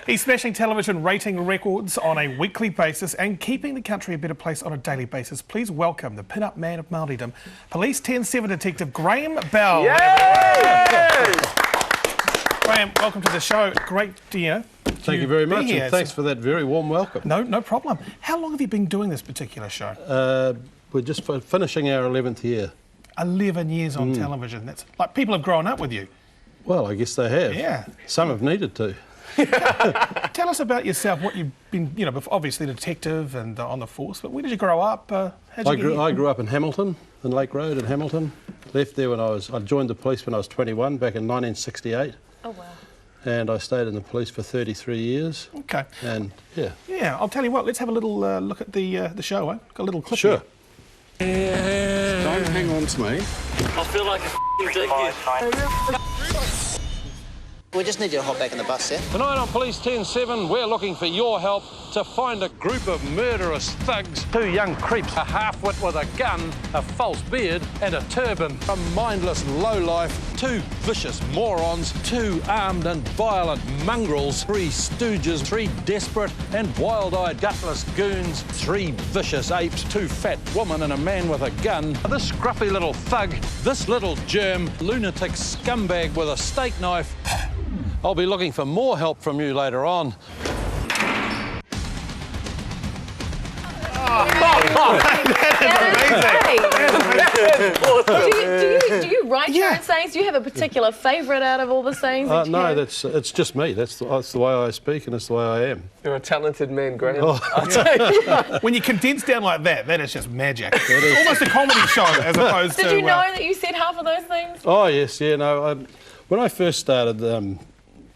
He's smashing television rating records on a weekly basis and keeping the country a better place on a daily basis. Please welcome the pin-up man of Māoridom, Police 10-7 Detective Graham Bell. Yay! Graham, welcome to the show. Great, Thank you very much, and thanks for that very warm welcome. No problem. How long have you been doing this particular show? We're just finishing our 11th year. 11 years on television. That's like people have grown up with you. Well, I guess they have. Yeah. Some have needed to. Tell us about yourself, what you've been, obviously a detective and on the force, but where did you grow up? I grew up in Hamilton, in Lake Road in Hamilton. Left there I joined the police when I was 21, back in 1968. Oh, wow. And I stayed in the police for 33 years. Okay. And, yeah. Yeah, I'll tell you what, let's have a little look at the show, eh? Got a little clip Sure. here. Don't hang on to me. I feel like a dick here. We just need you to hop back in the bus, yeah? Tonight on Police 10-7, we're looking for your help to find a group of murderous thugs. Two young creeps, a half-wit with a gun, a false beard and a turban. A mindless lowlife, two vicious morons, two armed and violent mongrels, three stooges, three desperate and wild-eyed gutless goons, three vicious apes, two fat women and a man with a gun. This scruffy little thug, this little germ, lunatic scumbag with a steak knife. I'll be looking for more help from you later on. Do you write your own sayings? Do you have a particular favourite out of all the sayings? No, it's just me. That's the way I speak and it's the way I am. You're a talented man, Graham. Oh. When you condense down like that is just magic. It's almost a comedy show as opposed to... Did you know that you said half of those things? Oh, yes, yeah, no. When I first started,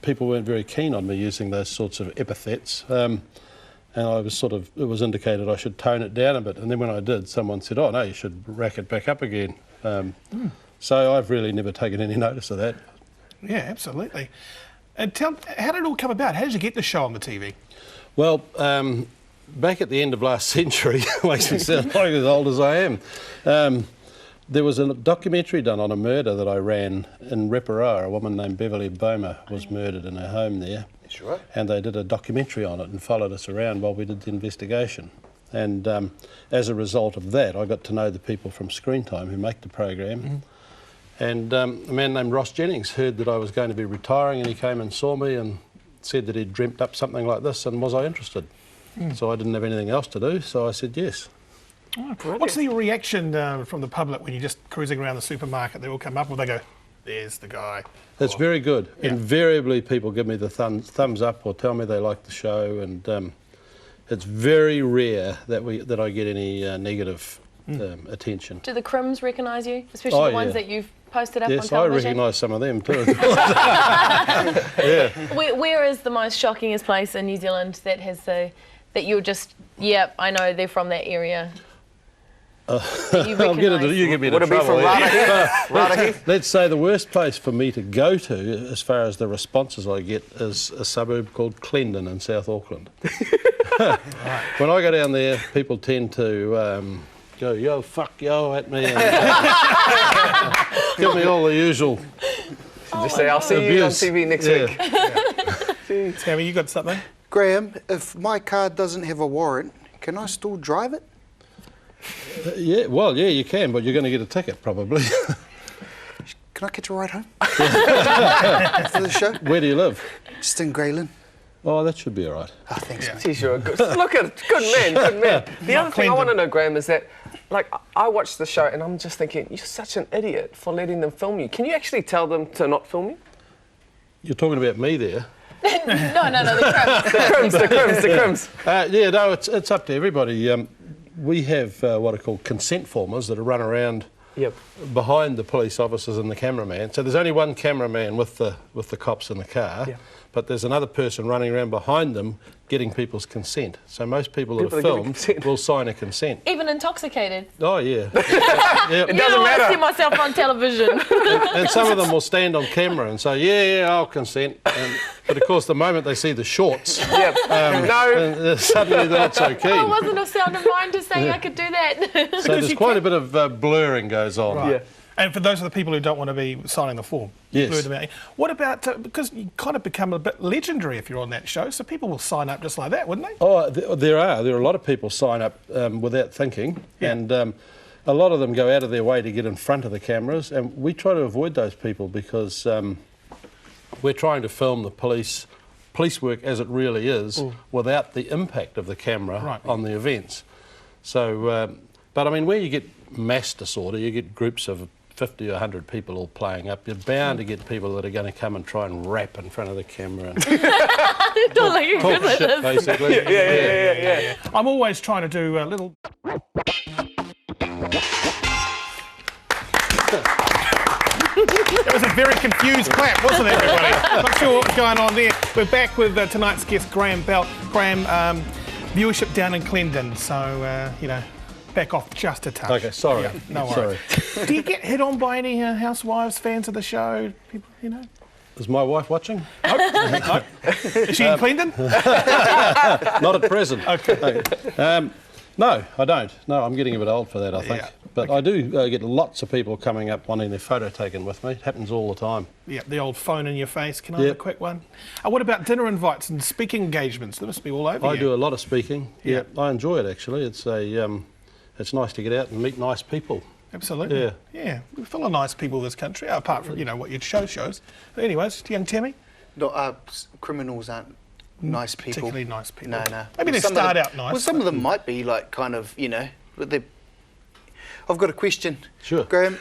people weren't very keen on me using those sorts of epithets. And I was it was indicated I should tone it down a bit. And then when I did, someone said, oh, no, you should rack it back up again. So I've really never taken any notice of that. Yeah, absolutely. And how did it all come about? How did you get the show on the TV? Well, back at the end of last century, makes me sound like as old as I am, there was a documentary done on a murder that I ran in Reparoa. A woman named Beverly Boma was murdered in her home there. That's right. And they did a documentary on it and followed us around while we did the investigation. And as a result of that, I got to know the people from Screen Time who make the program. And a man named Ross Jennings heard that I was going to be retiring, and he came and saw me and said that he'd dreamt up something like this and was I interested. So I didn't have anything else to do, so I said yes. Oh, what's the reaction from the public when you're just cruising around the supermarket? They all come up or they go, there's the guy? It's very good. Yeah. Invariably people give me the thumbs up or tell me they like the show, and it's very rare that I get any negative attention. Do the crims recognise you? Especially the ones that you've posted up on television? Yes, I recognise some of them too. Yeah. Where is the most shockingest place in New Zealand that has that you're just, yeah, I know they're from that area? You give me the Would it be trouble. from Ratahi? Let's say the worst place for me to go to, as far as the responses I get, is a suburb called Clendon in South Auckland. When I go down there, people tend to go, yo, fuck, yo, at me, and give me all the usual. Just say, I'll see you on TV next week. Tammy, you got something? Graham, if my car doesn't have a warrant, can I still drive it? Yeah, you can, but you're going to get a ticket probably. Can I catch a ride home? For the show? Where do you live? Just in Greyland. Oh, that should be all right. Oh, thanks. Yeah. Geez, you're a good... Look at it. Good man. The other thing I want to know, Graham, is that, like, I watched the show and I'm just thinking, you're such an idiot for letting them film you. Can you actually tell them to not film you? You're talking about me there. No, the crims. Yeah, no, it's up to everybody. We have what are called consent formers that are run around behind the police officers and the cameraman. So there's only one cameraman with the cops in the car, but there's another person running around behind them getting people's consent. So most people that are filmed will sign a consent. Even intoxicated? Oh, yeah. It doesn't matter. I see myself on television. And some of them will stand on camera and say, yeah, I'll consent. But of course, the moment they see the shorts, suddenly they're not so keen. I wasn't a sound of mind to saying I could do that. So there's quite a bit of blurring goes on. Right. And for those of the people who don't want to be signing the form, Yes. blur them out. What about, because you kind of become a bit legendary if you're on that show, so people will sign up just like that, wouldn't they? Oh, there are a lot of people sign up without thinking, Yeah. and a lot of them go out of their way to get in front of the cameras, and we try to avoid those people because we're trying to film the police work as it really is without the impact of the camera on the events. So, but I mean, where you get mass disorder, you get groups of 50 or 100 people all playing up, you're bound to get people that are going to come and try and rap in front of the camera and talk shit, basically. Yeah. I'm always trying to do a little... It was a very confused clap, wasn't it, everybody? Not sure what was going on there. We're back with tonight's guest, Graham Bell. Graham, viewership down in Clendon, so, you know, back off just a touch. Okay, sorry. Yeah, no worries. Do you get hit on by any housewives, fans of the show? People, you know? Is my wife watching? No. Is she in Clendon? Not at present. Okay. No, I don't. No, I'm getting a bit old for that, I think. Yeah. But I do get lots of people coming up wanting their photo taken with me. It happens all the time. Yeah, the old phone in your face. Can I have a quick one? What about dinner invites and speaking engagements? They must be all over I you. do a lot of speaking. Yeah. I enjoy it, actually. It's it's nice to get out and meet nice people. Absolutely. Yeah. Yeah, we're full of nice people, this country, apart from, you know, what your show shows. But anyways, young Tammy? No, criminals aren't nice people. Particularly nice people. No. Maybe they start out nice. Well, some of them might be like kind of, you know, but they. I've got a question. Sure. Graham,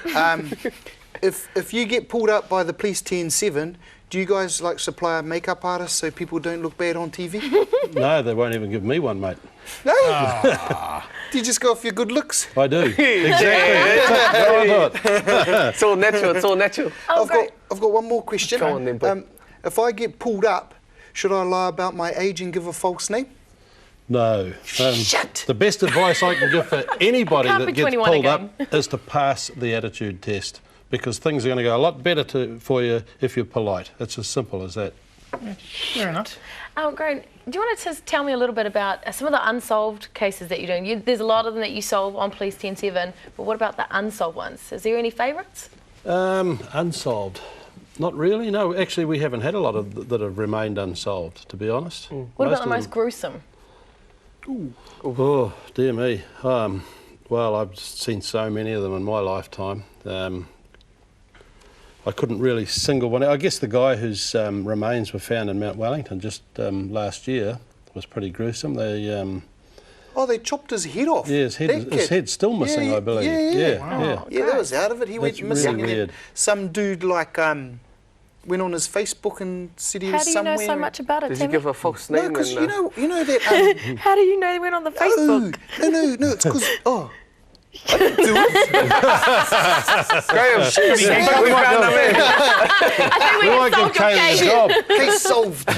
if you get pulled up by the police 10-7, do you guys like supply a makeup artist so people don't look bad on TV? No, they won't even give me one, mate. No. Do you just go off your good looks? I do. Exactly. It's all natural. It's all natural. I've got one more question. Go on then, bud. If I get pulled up, should I lie about my age and give a false name? No. Shit. The best advice I can give for anybody Can't that be gets 21 pulled again. up is to pass the attitude test, because things are going to go a lot better for you if you're polite. It's as simple as that. Fair enough. Graham, do you want to just tell me a little bit about some of the unsolved cases that you're doing? There's a lot of them that you solve on Police 10-7, but what about the unsolved ones? Is there any favourites? Unsolved. Not really, no. Actually, we haven't had a lot of that have remained unsolved, to be honest. What about the most gruesome? Oh, dear me. Well, I've seen so many of them in my lifetime. I couldn't really single one. I guess the guy whose remains were found in Mount Wellington just last year was pretty gruesome. They they chopped his head off. yeah, his head's still missing, I believe. Yeah. Yeah. Yeah, that was out of it. He went That's missing. really And then weird. some dude like went on his Facebook and said he How was do you somewhere. know so much about it, Did you Tammy? give a false No, name? because and, you know that. How do you know they went on the Facebook? No, it's because Graham, We might I think we give can solve your Kaylee a case. job. case solved.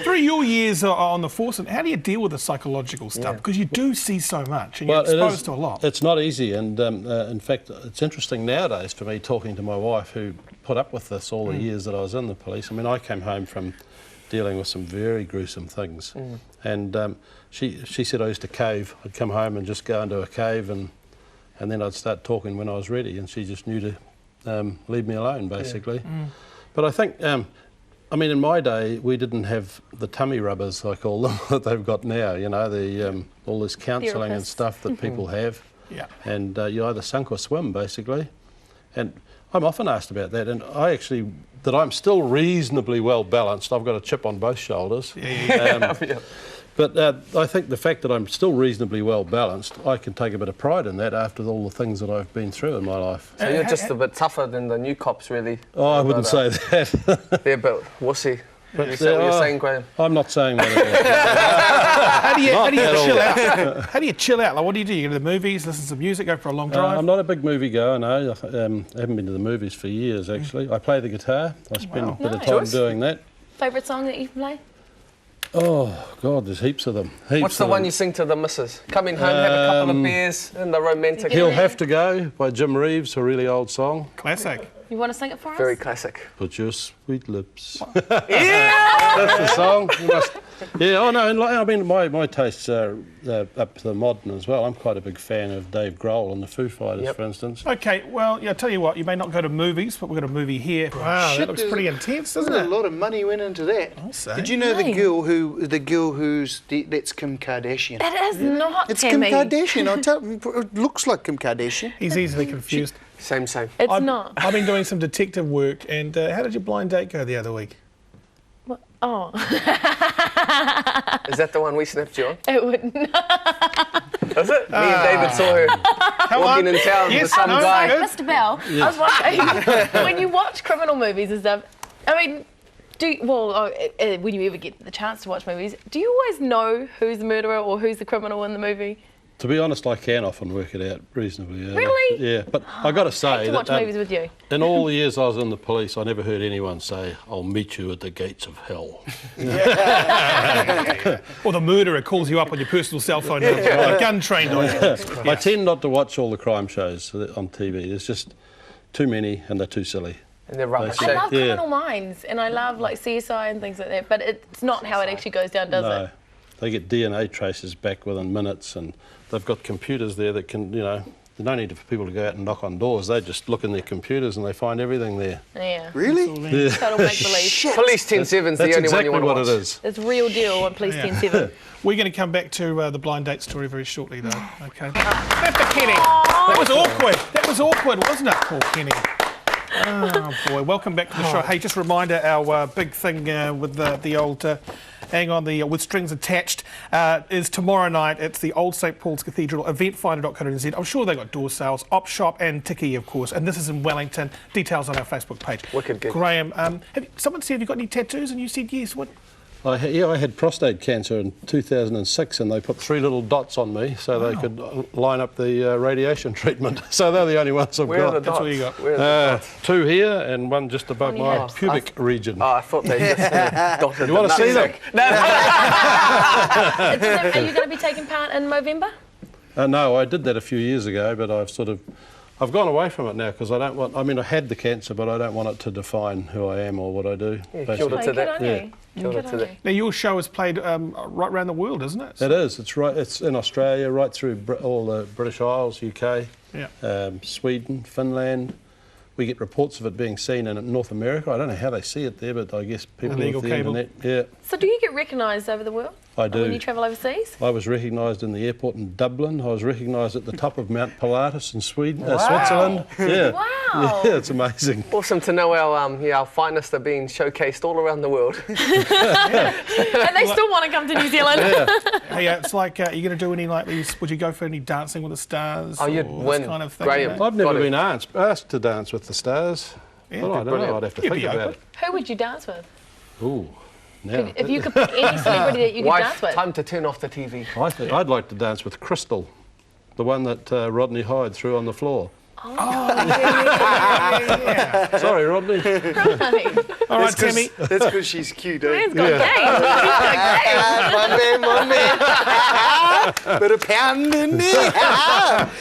Through your years on the force, how do you deal with the psychological stuff? Because you do see so much and you're exposed to a lot. It's not easy, and in fact, it's interesting nowadays for me talking to my wife, who put up with this all the years that I was in the police. I mean, I came home from dealing with some very gruesome things, and she said I used to cave. I'd come home and just go into a cave, and then I'd start talking when I was ready, and she just knew to leave me alone, basically. But I think, I mean, in my day, we didn't have the tummy rubbers, I call them, that they've got now, you know, the all this counselling and Therapists. stuff that people have. Yeah. And you either sink or swim, basically. And I'm often asked about that, and that I'm still reasonably well balanced. I've got a chip on both shoulders. But I think the fact that I'm still reasonably well balanced, I can take a bit of pride in that after all the things that I've been through in my life. So you're just a bit tougher than the new cops, really. Oh, I wouldn't say that. They're a bit wussy. Is that what you're saying, Graham? I'm not saying that at all. How do you chill out? How do you chill out? Like, what do? You go to the movies, listen to some music, go for a long drive? I'm not a big movie goer, no. I haven't been to the movies for years, actually. I play the guitar. I spend a bit of time Nice. doing that. Favourite song that you play? Oh, God, there's heaps of them. What's the one you sing to the missus? Coming home, have a couple of beers, and the romantic. He'll Have to Go by Jim Reeves, a really old song. Classic. You want to sing it for us? Very classic. Put your sweet lips. That's the song. You must. Yeah, oh no, and I mean, my tastes are up to the modern as well. I'm quite a big fan of Dave Grohl and the Foo Fighters, for instance. Okay, well, yeah, I'll tell you what, you may not go to movies, but we've got a movie here. Wow, that looks pretty intense, doesn't it? A lot of money went into that. I'll say. Did you know the girl who's that's Kim Kardashian? It is not, It's Tammy. Kim Kardashian. I tell you, it looks like Kim Kardashian. He's easily confused. Same. It's not. I've been doing some detective work, and how did your blind date go the other week? What? Oh. Is that the one we snapped you on? It would not. Was it? Me and David saw her walking in town with some guy. Mr. Bell, I was watching, when you watch criminal movies and stuff, I mean, when you ever get the chance to watch movies, do you always know who's the murderer or who's the criminal in the movie? To be honest, I can often work it out reasonably. Really? Yeah, but I got to say I like to watch movies with you. In all the years I was in the police, I never heard anyone say, "I'll meet you at the gates of hell." Or the murderer calls you up on your personal cell phone and a gun trained on you. I tend not to watch all the crime shows on TV. There's just too many, and they're too silly. And they're rubbish. I love Criminal Minds, and I love like CSI and things like that, but it's not how it actually goes down, does it? They get DNA traces back within minutes, and they've got computers there that can, there's no need for people to go out and knock on doors. They just look in their computers and they find everything there. Yeah. Really? Yeah. Total make-believe. Police 10-7's the only one you want to watch. That's exactly what it is. It's real deal on Police 10-7. We're going to come back to the blind date story very shortly, though. Okay. Mr. Kenny. That was awkward. That was awkward, wasn't it, poor Kenny? Oh, boy. Welcome back to the show. Hey, just a reminder, our big thing with the old... hang on, with strings attached, is tomorrow night. It's the Old St Paul's Cathedral, eventfinder.co.nz. I'm sure they've got door sales, op shop and Tiki, of course. And this is in Wellington. Details on our Facebook page. Wicked gig. Graham, someone said, have you got any tattoos? And you said yes. What? I had prostate cancer in 2006, and they put 3 little dots on me so they could line up the radiation treatment. So they're the only ones I've Where got. are the dots? That's what you got. Where are the dots? 2 here and 1 just above On your my hips. pubic region. Oh, I thought they just dotted. You want to see them? Are you going to be taking part in Movember? No, I did that a few years ago, but I've gone away from it now because I don't want... I mean, I had the cancer, but I don't want it to define who I am or what I do. Killed it to that. Killed it to that. Now, your show is played right around the world, isn't it? It is. It's in Australia, right through all the British Isles, UK, Sweden, Finland. We get reports of it being seen in North America. I don't know how they see it there, but I guess people with the internet. Yeah. So do you get recognised over the world? I do. When you travel overseas? I was recognised in the airport in Dublin. I was recognised at the top of Mount Pilatus in Switzerland. Yeah. Wow. Yeah, it's amazing. Awesome to know our finest are being showcased all around the world. And they still want to come to New Zealand. Hey, it's like, are you going to do any like these? Would you go for any Dancing with the Stars? Oh, you'd win, kind of thing, Graham. I've never been asked to dance with the stars. Yeah, Well, I don't know. I'd have to think about it. Who would you dance with? Ooh. Now. If you could pick any celebrity that you could dance with. Time to turn off the TV. I'd like to dance with Crystal, the one that Rodney Hyde threw on the floor. yeah. Sorry, Rodney. Right. All right, Tammy. That's because she's cute, eh? Man's got game. One man. Bit of pound in there.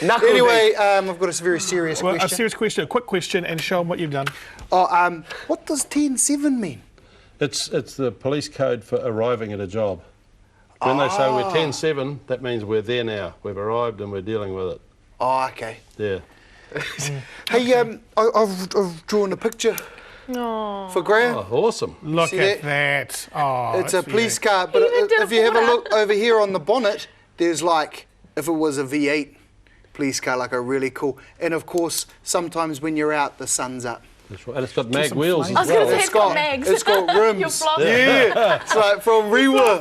Anyway, I've got a very serious question. A serious question, a quick question, and show them what you've done. What does 10-7 mean? It's the police code for arriving at a job. When they say we're 10-7, that means we're there now. We've arrived and we're dealing with it. Oh, okay. Yeah. Hey, I've drawn a picture for Graham. Oh, awesome. Look See at that? that. Oh, It's a that's police beautiful. car, but He even did if it you have a for look over here on the bonnet, there's like, if it was a V8 police car, like a really cool. And of course, sometimes when you're out, the sun's up. That's right. And it's got mag wheels flame. as I was going well. to say it's got mags. It's got rims. You're flopping. Yeah, it's like from Rewa.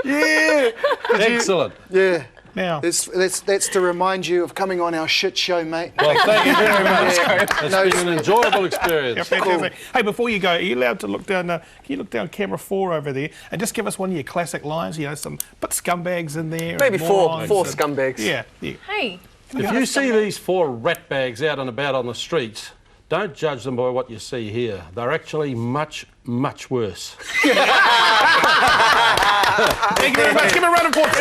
Yeah. Excellent. Yeah. Now, That's to remind you of coming on our shit show, mate. Well, thank you very much. No, It's been an enjoyable experience. fantastic. Hey, before you go, are you allowed to look down? Can you look down camera 4 over there and just give us one of your classic lines? You know, put scumbags in there. Maybe and four morons and- scumbags. Yeah. Hey. If you see these 4 rat bags out and about on the streets, don't judge them by what you see here. They're actually much, much worse. Thank you very much. Give a round of applause.